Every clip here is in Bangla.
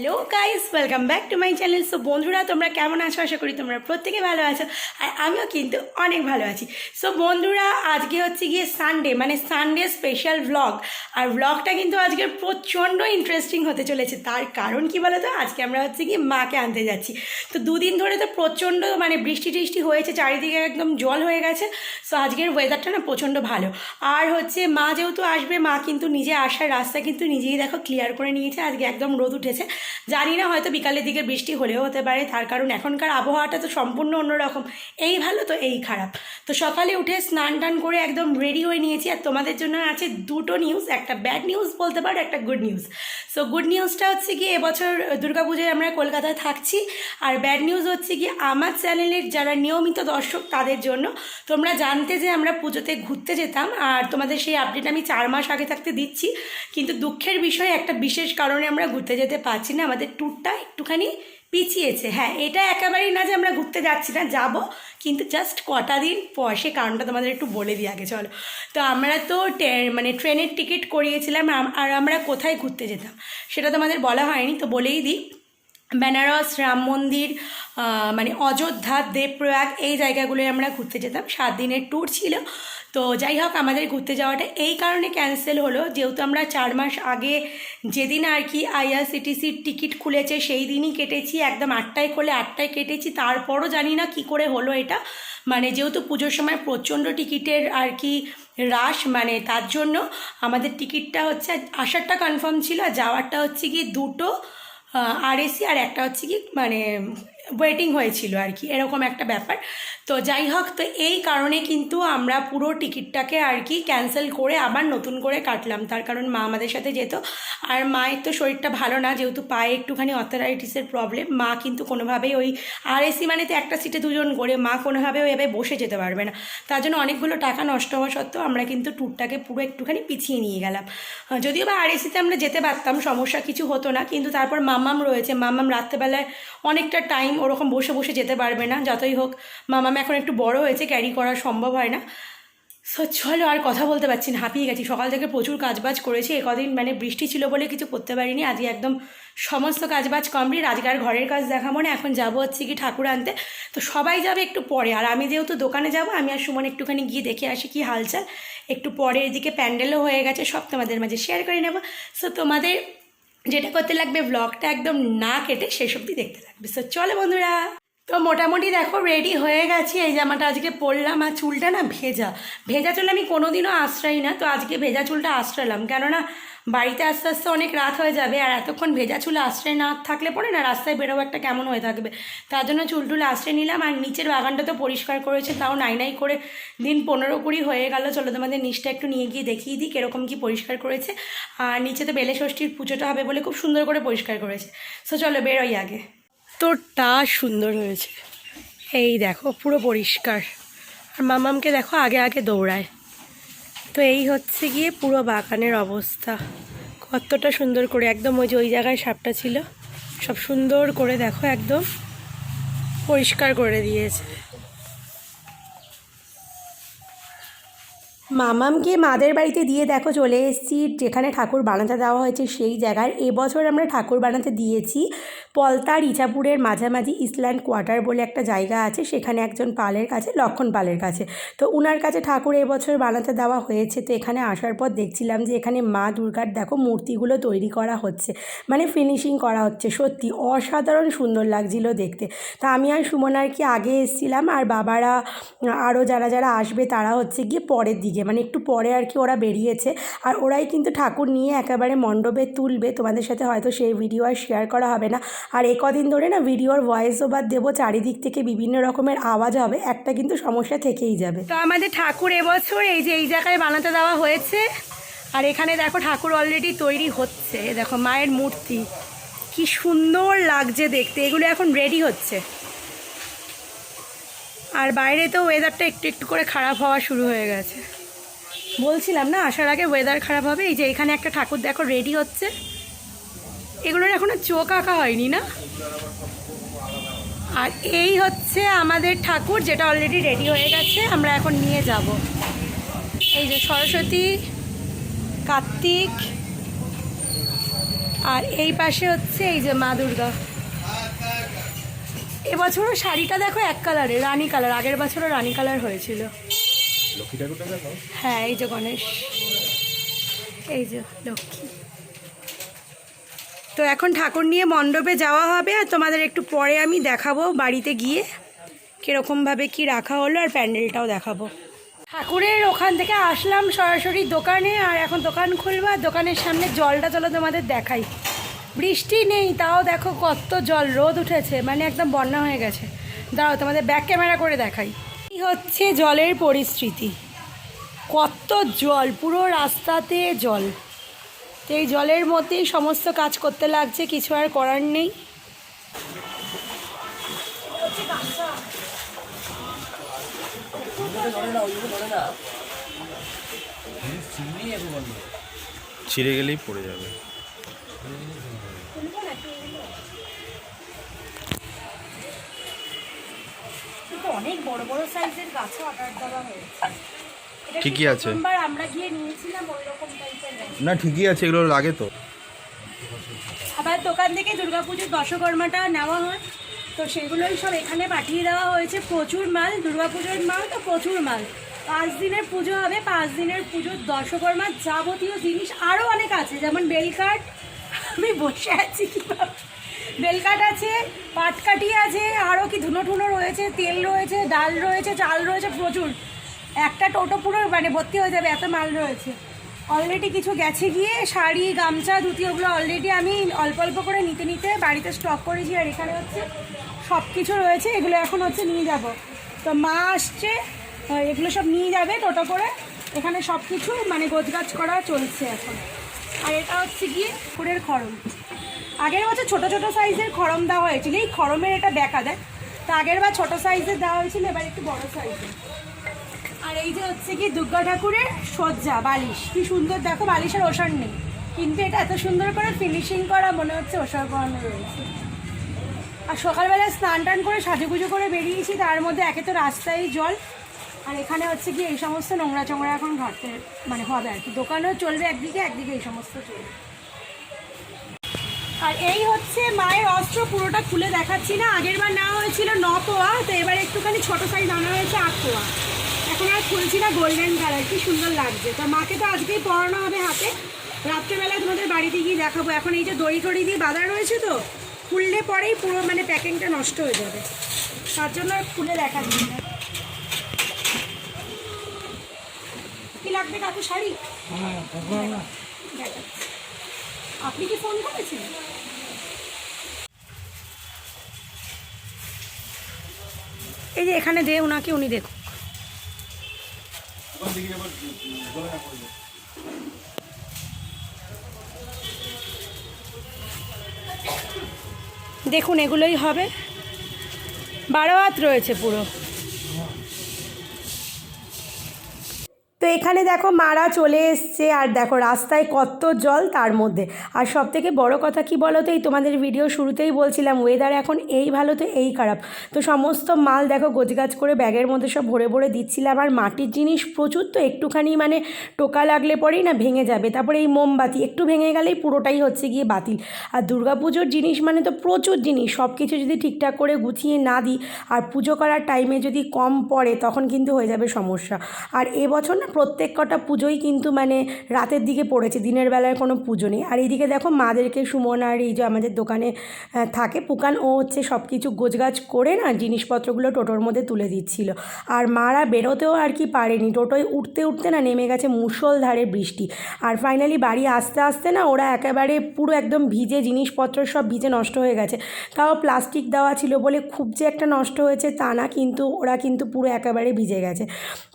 Hello guys, welcome back to my channel. So বন্ধুরা, তোমরা কেমন আছো? আশা করি তোমরা প্রত্যেকে ভালো আছো, আর আমিও কিন্তু অনেক ভালো আছি। সো বন্ধুরা, আজকে হচ্ছে গিয়ে সানডে, মানে সানডে স্পেশাল ব্লগ। আর ব্লগটা কিন্তু আজকে প্রচণ্ড ইন্টারেস্টিং হতে চলেছে। তার কারণ কি বলো তো, আজকে আমরা হচ্ছে গিয়ে মাকে আনতে যাচ্ছি। তো দুদিন ধরে তো প্রচণ্ড মানে বৃষ্টি টিষ্টি হয়েছে, চারিদিকে একদম জল হয়ে গেছে। সো আজকের ওয়েদারটা না প্রচণ্ড ভালো। আর হচ্ছে মা যেহেতু আসবে, মা কিন্তু নিজে আসার রাস্তা কিন্তু নিজেই দেখো ক্লিয়ার করে নিয়েছে। আজকে একদম রোদ উঠেছে, জানি না হয়তো বিকালের দিকে বৃষ্টি হলেও হতে পারে, তার কারণ এখনকার আবহাওয়াটা তো সম্পূর্ণ অন্যরকম, এই ভালো তো এই খারাপ। তো সকালে উঠে স্নান টান করে একদম রেডি হয়ে নিয়েছি। আর তোমাদের জন্য আছে দুটো নিউজ, একটা ব্যাড নিউজ বলতে পারো, একটা গুড নিউজ। সো গুড নিউজটা হচ্ছে কি, এবছর দুর্গাপুজোয় আমরা কলকাতায় থাকছি। আর ব্যাড নিউজ হচ্ছে কি, আমার চ্যানেলের যারা নিয়মিত দর্শক তাদের জন্য। তোমরা জানতে যে আমরা পুজোতে ঘুরতে যেতাম, আর তোমাদের সেই আপডেট আমি 4 মাস আগে থাকতে দিচ্ছি। কিন্তু দুঃখের বিষয়, একটা বিশেষ কারণে আমরা ঘুরতে যেতে পারছি না, আমাদের ট্যুরটা একটুখানি পিছিয়েছে। হ্যাঁ, এটা একেবারেই না যে আমরা ঘুরতে যাচ্ছি না, যাব, কিন্তু জাস্ট কটা দিন পর। সে কারণটা তোমাদের একটু বলে দিই আগে, চলো। তো আমরা তো মানে ট্রেনের টিকিট করিয়েছিলাম, আর আমরা কোথায় ঘুরতে যেতাম সেটা তোমাদের বলা হয়নি, তো বলেই দিই। বেনারস, রাম মন্দির, মানে অযোধ্যা, দেবপ্রয়াগ, এই জায়গাগুলোয় আমরা ঘুরতে যেতাম। 7 দিনের ট্যুর ছিল। তো যাই হোক, আমাদের ঘুরতে যাওয়াটা এই কারণে ক্যান্সেল হলো, যেহেতু আমরা 4 মাস আগে যেদিন আর কি আইআরসিটিসির টিকিট খুলেছে সেই দিনই কেটেছি, একদম 8টায় খোলে 8টায় কেটেছি। তারপরও জানি না কি করে হলো এটা, মানে যেহেতু পুজোর সময় প্রচণ্ড টিকিটের আর কি রাশ, মানে তার জন্য আমাদের টিকিটটা হচ্ছে আসারটা কনফার্ম ছিল, আর যাওয়ারটা হচ্ছে কি দুটো আরএসি, আর একটা হচ্ছে কি মানে ওয়েটিং হয়েছিল আর কি, এরকম একটা ব্যাপার। তো যাই হোক, তো এই কারণে কিন্তু আমরা পুরো টিকিটটাকে আর কি ক্যান্সেল করে আবার নতুন করে কাটলাম। তার কারণ মা আমাদের সাথে যেত, আর মায়ের তো শরীরটা ভালো না, যেহেতু পায়ে একটুখানি অর্থারাইটিসের প্রবলেম। মা কিন্তু কোনোভাবেই ওই আরএসি মানে তো একটা সিটে দুজন করে, মা কোনোভাবেই ওইভাবে বসে যেতে পারবে না। তার জন্য অনেকগুলো টাকা নষ্ট হওয়া সত্ত্বেও আমরা কিন্তু ট্যুরটাকে পুরো একটুখানি পিছিয়ে নিয়ে গেলাম। যদিও বা আরএসিতে আমরা যেতে পারতাম, সমস্যা কিছু হতো না, কিন্তু তারপর মামাম রয়েছে, মামাম রাত্রেবেলায় অনেকটা টাইম ওরকম বসে বসে যেতে পারবে না। যতই হোক মামাম এখন একটু বড় হয়েছে, ক্যারি করা সম্ভব হয় না। সো চলো, আর কথা বলতে পারছি না, হাঁপিয়ে গেছি। সকাল থেকে প্রচুর কাজবাজ করেছি, কদিন মানে বৃষ্টি ছিল বলে কিছু করতে পারিনি। আজকে একদম সমস্ত কাজবাজ কমপ্লিট। আজকে আর ঘরের কাজ দেখাবো না, এখন যাবো হচ্ছে কি ঠাকুর আনতে। তো সবাই যাবে একটু পরে, আর আমি যেহেতু দোকানে যাব, আমি আর সুমন একটুখানি গিয়ে দেখে আসি কি হালচাল। একটু পরে এদিকে প্যান্ডেলও হয়ে গেছে, সব তোমাদের মাঝে শেয়ার করে নেবো। সো তোমাদের যেটা করতে লাগবে, ব্লগটা একদম না কেটে শেষ অবধি দেখতে লাগবে। সো চলো বন্ধুরা। তো মোটামুটি দেখো রেডি হয়ে গেছি। এই জামাটা আজকে পরলাম, আর চুলটা না ভেজা ভেজা চুল আমি কোনোদিনও আশ্রয় না, তো আজকে ভেজা চুলটা আশ্রয়লাম, কেননা বাড়িতে আস্তে আস্তে অনেক রাত হয়ে যাবে, আর এতক্ষণ ভেজা চুল আশ্রয় না থাকলে পরে না রাস্তায় বেরোবো একটা কেমন হয়ে থাকবে। তার জন্য চুল টুল আশ্রয় নিলাম। আর নিচের বাগানটা তো পরিষ্কার করেছে, তাও নাই নাই করে দিন 15-20 হয়ে গেল। চলো তোমাদের নিচটা একটু নিয়ে গিয়ে দেখিয়ে দিই কীরকম কী পরিষ্কার করেছে। আর নিচে তো বেলে ষষ্ঠীর পুজোটা হবে বলে খুব সুন্দর করে পরিষ্কার করেছে। সো চলো বেরোই আগে। তোরটা সুন্দর হয়েছে, এই দেখো পুরো পরিষ্কার। আর মামামকে দেখো আগে আগে দৌড়ায়। তো এই হচ্ছে গিয়ে পুরো বাগানের অবস্থা, কতটা সুন্দর করে একদম ওই যে ওই জায়গায় সাপটা ছিল সব সুন্দর করে দেখো একদম পরিষ্কার করে দিয়েছে। মামামকে মাদের বাড়িতে দিয়ে দেখো চলে এসেছি যেখানে ঠাকুর বানাতে দেওয়া হয়েছে সেই জায়গায়। এবছর আমরা ঠাকুর বানাতে দিয়েছি পলতার ইচাপুরের মাঝামাঝি ইসল্যান্ড কোয়ার্টার বলে একটা জায়গা আছে, সেখানে একজন পালের কাছে, লক্ষণ পালের কাছে। তো উনার কাছে ঠাকুর এবছর বানাতে দেওয়া হয়েছে। তো এখানে আসার পর দেখছিলাম যে এখানে মা দুর্গার দেখো মূর্তিগুলো তৈরি করা হচ্ছে, মানে ফিনিশিং করা হচ্ছে। সত্যি অসাধারণ সুন্দর লাগছিল দেখতে। তা আমি আর সুমন আর কি আগে এসেছিলাম, আর বাবারা আরও যারা যারা আসবে তারা হচ্ছে গিয়ে পরের দিকে, মানে একটু পরে আর কি ওরা বেরিয়েছে। আর ওরাই কিন্তু ঠাকুর নিয়ে একেবারে মণ্ডপে তুলবে। তোমাদের সাথে হয়তো সেই ভিডিও আর শেয়ার করা হবে না। আর কদিন ধরে না ভিডিওর ভয়েস ওভার দেবো, চারিদিক থেকে বিভিন্ন রকমের আওয়াজ হবে, একটা কিন্তু সমস্যা থেকেই যাবে। তো আমাদের ঠাকুর এবছর এই যে এই জায়গায় বানাতে দেওয়া হয়েছে। আর এখানে দেখো ঠাকুর অলরেডি তৈরি হচ্ছে, দেখো মায়ের মূর্তি কি সুন্দর লাগছে দেখতে। এগুলো এখন রেডি হচ্ছে। আর বাইরে তো ওয়েদারটা একটু একটু করে খারাপ হওয়া শুরু হয়ে গেছে। বলছিলাম না আসার আগে ওয়েদার খারাপ হবে। এই যে এখানে একটা ঠাকুর দেখো রেডি হচ্ছে, এগুলোর এখনো চোখ আঁকা হয়নি না। আর এই হচ্ছে আমাদের ঠাকুর, যেটা অলরেডি রেডি হয়ে গেছে, আমরা এখন নিয়ে যাব। এই যে সরস্বতী, কার্তিক, আর এই পাশে হচ্ছে এই যে মা দুর্গা। এবছরও শাড়িটা দেখো এক কালারে, রানী কালার, আগের বছরও রানী কালার হয়েছিল। হ্যাঁ এই যে গণেশ, এই যে লক্ষ্মী। তো এখন ঠাকুর নিয়ে মণ্ডপে যাওয়া হবে, আর তোমাদের একটু পরে আমি দেখাবো বাড়িতে গিয়ে কীরকমভাবে কি রাখা হলো, আর প্যান্ডেলটাও দেখাবো। ঠাকুরের ওখান থেকে আসলাম সরাসরি দোকানে, আর এখন দোকান খুলবো, আর দোকানের সামনে জলটা চলো তোমাদের দেখাই। বৃষ্টি নেই তাও দেখো কত জল, রোদ উঠেছে, মানে একদম বন্যা হয়ে গেছে। দাঁড়াও তোমাদের ব্যাক ক্যামেরা করে দেখাই। এই হচ্ছে জলের পরিস্থিতি, কত জল, পুরো রাস্তাতে জল। তো এই জলের মধ্যেই সমস্ত কাজ করতে লাগছে, কিছু আর করার নেই। ছিঁড়ে গেলেই পড়ে যাবে। অনেক বড় বড় সাইজের গাছও অর্ডার দেওয়া হয়েছে। ঠিকই আছে, আমরা গিয়ে নিয়েছিলাম ওই রকম টাইপের না ঠিকই আছে, এগুলো লাগে তো। আবার দোকান থেকে দুর্গাপুজোর দশকর্মাটা নেওয়া হয়, তো সেগুলোই সব এখানে পাঠিয়ে দেওয়া হয়েছে। প্রচুর মাল, দুর্গাপুজোর মাল তো প্রচুর মাল। 5 দিনের পুজো হবে, 5 দিনের পুজোর দশকর্মার যাবতীয় জিনিস আরও অনেক আছে, যেমন বেলকাঠ, আমি বসে আছি কীভাবে, বেলকাঠ আছে, পাটকাঠি আছে, আরও কি ধুনো ঠুনো রয়েছে, তেল রয়েছে, ডাল রয়েছে, চাল রয়েছে, প্রচুর। একটা টোটো পুরো মানে ভর্তি হয়ে যাবে, এত মাল রয়েছে। অলরেডি কিছু গেছে গিয়ে, শাড়ি, গামছা, ধুতি, ওগুলো অলরেডি আমি অল্প অল্প করে নিতে নিতে বাড়িতে স্টক করেছি। আর এখানে হচ্ছে সব কিছু রয়েছে, এগুলো এখন হচ্ছে নিয়ে যাব। তো মা আসছে, এগুলো সব নিয়ে যাবে টোটো করে। এখানে সব কিছু মানে গোছগাছ করা চলছে এখন। আর এটা হচ্ছে গিয়ে ফুলের খড়ম। আগের বছর ছোটো ছোটো সাইজের খড়ম দেওয়া হয়েছিল, এই খড়মের এটা দেখা দেয়। তো আগের বার ছোটো সাইজের দেওয়া হয়েছিল, এবার একটু বড় সাইজের। আর এই যে হচ্ছে কি দুর্গা ঠাকুরের সজ্জা, বালিশ, কি সুন্দর দেখো, বালিশের ওষার নেই, কিন্তু এটা এত সুন্দর করে ফিনিশিং করা, মনে হচ্ছে ওষার করানো রয়েছে। আর সকালবেলায় স্নান টান করে সাজুগুজু করে বেরিয়েছি, তার মধ্যে একে তো রাস্তায় জল, আর এখানে হচ্ছে কি এই সমস্ত নোংরা চোংরা এখন ঘাটতে মানে হবে আর কি। দোকানও চলবে একদিকে, একদিকে এই সমস্ত চলবে। আর এই হচ্ছে মায়ের অস্ত্র, পুরোটা খুলে দেখাচ্ছি না। আগের বার নেওয়া হয়েছিল 9 পোয়া, তো এবার একটুখানি ছোটো সাইজ আনা হয়েছে 8 পোয়া। এখন আর খুলছি না, গোল্ডেন কালার, কি সুন্দর লাগছে। তো মাকে তো আজকেই পরানো হবে হাতে, রাত্রেবেলায় তোমাদের বাড়িতে গিয়ে দেখাবো। এখন এই যে দড়ি টড়ি দিয়ে বাঁধা রয়েছে, তো খুললে পরেই পুরো মানে প্যাকিংটা নষ্ট হয়ে যাবে, তার জন্য খুলে দেখাচ্ছি না। কি লাগবে কাকু, শাড়ি? আপনি কি ফোন করেছেন? এই যে এখানে দে ওনাকে, উনি দেখুন। দেখুন এগুলোই হবে, 12 হাত রয়েছে পুরো। তো এখানে দেখো মারা চলে এসছে, আর দেখো রাস্তায় কত জল তার মধ্যে। আর সব থেকে বড় কথা কি বলো তো, এই তোমাদের ভিডিও শুরুতেই বলছিলাম ওয়েদার এখন এই ভালো তো এই খারাপ। তো সমস্ত মাল দেখো গোছগাছ করে ব্যাগের মধ্যে সব ভরে ভরে দিচ্ছিলাম। আর মাটির জিনিস প্রচুর, তো একটুখানি মানে টোকা লাগলে পরেই না ভেঙে যাবে। তারপরে এই মোমবাতি একটু ভেঙে গেলেই পুরোটাই হচ্ছে গিয়ে বাতিল। আর দুর্গাপুজোর জিনিস মানে তো প্রচুর জিনিস, সব কিছু যদি ঠিকঠাক করে গুছিয়ে না দিই, আর পুজো করার টাইমে যদি কম পড়ে, তখন কিন্তু হয়ে যাবে সমস্যা। আর এবছর না প্রত্যেক কটা পুজোই কিন্তু মানে রাতের দিকে পড়েছে, দিনের বেলায় কোনো পুজো নেই। আর এইদিকে দেখো মাদেরকে সুমন আর এই যে আমাদের দোকানে থাকে পুকান, ও হচ্ছে সব কিছু গোছগাছ করে না জিনিসপত্রগুলো টোটোর মধ্যে তুলে দিচ্ছিল। আর মারা বেরোতেও আর কি পারেনি, টোটোয় উঠতে উঠতে না নেমে গেছে মুষলধারে বৃষ্টি। আর ফাইনালি বাড়ি আসতে আসতে না ওরা একেবারে পুরো একদম ভিজে, জিনিসপত্র সব ভিজে নষ্ট হয়ে গেছে। তাও প্লাস্টিক দেওয়া ছিল বলে খুব যে একটা নষ্ট হয়েছে তা না, কিন্তু ওরা কিন্তু পুরো একেবারে ভিজে গেছে।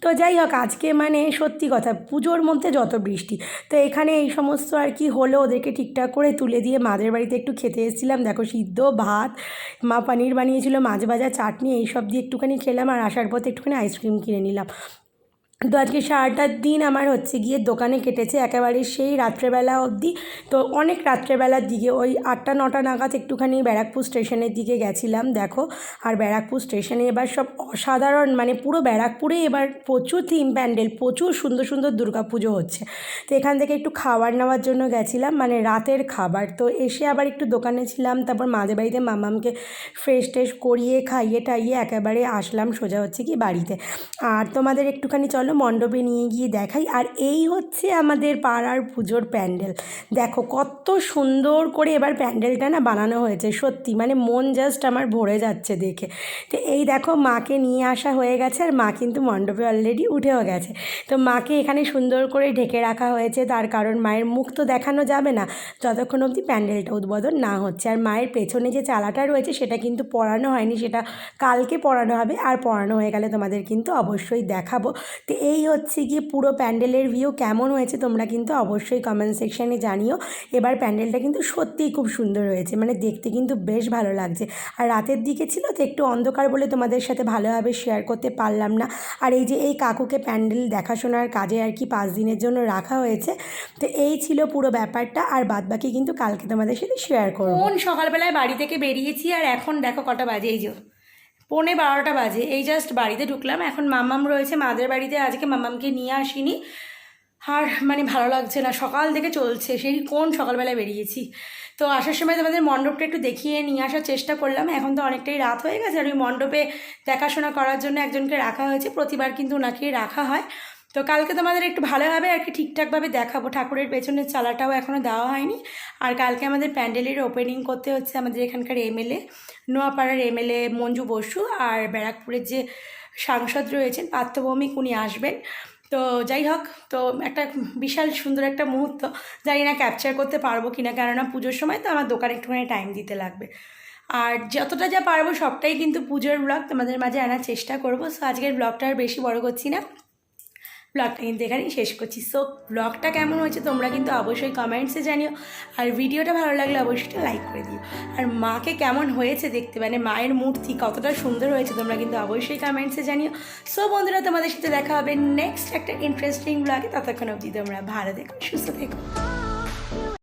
তো যাই হোক, আজকে মানে সত্যি কথা পুজোর মধ্যে যত বৃষ্টি, তো এখানে এই সমস্ত আর কি হলো, ওদেরকে ঠিকঠাক করে তুলে দিয়ে মাদের বাড়িতে একটু খেতে এসেছিলাম। দেখো সিদ্ধ ভাত, মা পনির বানিয়েছিল, মাছ ভাজা, চাটনি, এইসব দিয়ে একটুখানি খেলাম। আর আসার পথে একটুখানি আইসক্রিম কিনে নিলাম। তো আজকে সারাটা দিন আমার হচ্ছে গিয়ে দোকানে কেটেছে, একেবারে সেই রাত্রেবেলা অবধি। তো অনেক রাত্রেবেলার দিকে ওই 8টা-9টা নাগাদ একটুখানি ব্যারাকপুর স্টেশনের দিকে গেছিলাম দেখো। আর ব্যারাকপুর স্টেশনে এবার সব অসাধারণ, মানে পুরো ব্যারাকপুরে এবার প্রচুর থিম প্যান্ডেল, প্রচুর সুন্দর সুন্দর দুর্গাপুজো হচ্ছে। তো এখান থেকে একটু খাবার নেওয়ার জন্য গেছিলাম, মানে রাতের খাবার। তো এসে আবার একটু দোকানে ছিলাম, তারপর মাদের বাড়িতে মামামকে ফ্রেশ ট্রেশ করিয়ে খাইয়ে টাইয়ে একেবারে আসলাম সোজা হচ্ছে কি বাড়িতে। আর তোমাদের একটুখানি চলো মণ্ডপে নিয়ে গিয়ে দেখাই। আর এই হচ্ছে আমাদের পাড়ার পুজোর প্যান্ডেল। দেখো কত সুন্দর করে এবার প্যান্ডেলটা না বানানো হয়েছে, সত্যি মানে মন জাস্ট আমার ভরে যাচ্ছে দেখে। তো এই দেখো মাকে নিয়ে আসা হয়ে গেছে, আর মা কিন্তু মণ্ডপে অলরেডি উঠেও গেছে। তো মাকে এখানে সুন্দর করে ঢেকে রাখা হয়েছে, তার কারণ মায়ের মুখ তো দেখানো যাবে না যতক্ষণ অবধি প্যান্ডেলটা উদ্বোধন না হচ্ছে। আর মায়ের পেছনে যে চালাটা রয়েছে সেটা কিন্তু পরানো হয়নি, সেটা কালকে পরানো হবে। আর পরানো হয়ে গেলে তোমাদের কিন্তু অবশ্যই দেখাবো। তো এই হচ্ছে গিয়ে পুরো প্যান্ডেলের ভিউ। কেমন হয়েছে তোমরা কিন্তু অবশ্যই কমেন্ট সেকশানে জানিও। এবার প্যান্ডেলটা কিন্তু সত্যিই খুব সুন্দর হয়েছে, মানে দেখতে কিন্তু বেশ ভালো লাগছে। আর রাতের দিকে ছিল তো একটু অন্ধকার বলে তোমাদের সাথে ভালোভাবে শেয়ার করতে পারলাম না। আর এই যে এই কাকুকে প্যান্ডেল দেখাশোনার কাজে আর কি 5 দিনের জন্য রাখা হয়েছে। তো এই ছিল পুরো ব্যাপারটা, আর বাদবাকি কিন্তু কালকে তোমাদের সাথে শেয়ার করব। কোন সকালবেলায় বাড়ি থেকে বেরিয়েছি, আর এখন দেখো কটা বাজে, এই যে 11:45 বাজে। এই জাস্ট বাড়িতে ঢুকলাম। এখন মাম্মাম রয়েছে মাদের বাড়িতে, আজকে মাম্মামকে নিয়ে আসিনি। আর মানে ভালো লাগছে না, সকাল থেকে চলছে, সেই কোন সকালবেলায় বেরিয়েছি। তো আসার সময় তোমাদের মণ্ডপটা একটু দেখিয়ে নিয়ে আসার চেষ্টা করলাম। এখন তো অনেকটাই রাত হয়ে গেছে, আর ওই মণ্ডপে দেখাশোনা করার জন্য একজনকে রাখা হয়েছে, প্রতিবার কিন্তু ওনাকেই রাখা হয়। তো কালকে তোমাদের একটু ভালোভাবে আর কি ঠিকঠাকভাবে দেখাবো। ঠাকুরের পেছনের চালাটাও এখনও দেওয়া হয়নি। আর কালকে আমাদের প্যান্ডেলের ওপেনিং করতে হচ্ছে আমাদের এখানকার এমএলএ, নোয়াপাড়ার এমএলএ মঞ্জু বসু, আর ব্যারাকপুরের যে সাংসদ রয়েছেন পার্থ ভৌমিক, উনি আসবেন। তো যাই হোক, তো একটা বিশাল সুন্দর একটা মুহূর্ত, জানি না ক্যাপচার করতে পারবো কিনা, কেননা পুজোর সময় তো আমার দোকানে একটুখানি টাইম দিতে লাগবে। আর যতটা যা পারবো সবটাই কিন্তু পুজোর ব্লগ তোমাদের মাঝে আনার চেষ্টা করবো। সো আজকের ব্লগটা আর বেশি বড় করছি না, ব্লগটা কিন্তু এখানেই শেষ করছি। সো ব্লগটা কেমন হয়েছে তোমরা কিন্তু অবশ্যই কমেন্টসে জানিও, আর ভিডিওটা ভালো লাগলে অবশ্যই লাইক করে দিও। আর মাকে কেমন হয়েছে দেখতে, মানে মায়ের মূর্তি কতটা সুন্দর হয়েছে তোমরা কিন্তু অবশ্যই কমেন্টসে জানিও। সো বন্ধুরা, তোমাদের সাথে দেখা হবে নেক্সট একটা ইন্টারেস্টিং ব্লগে। ততক্ষণ অবধি তোমরা ভালো থেকো, সুস্থ থেকো।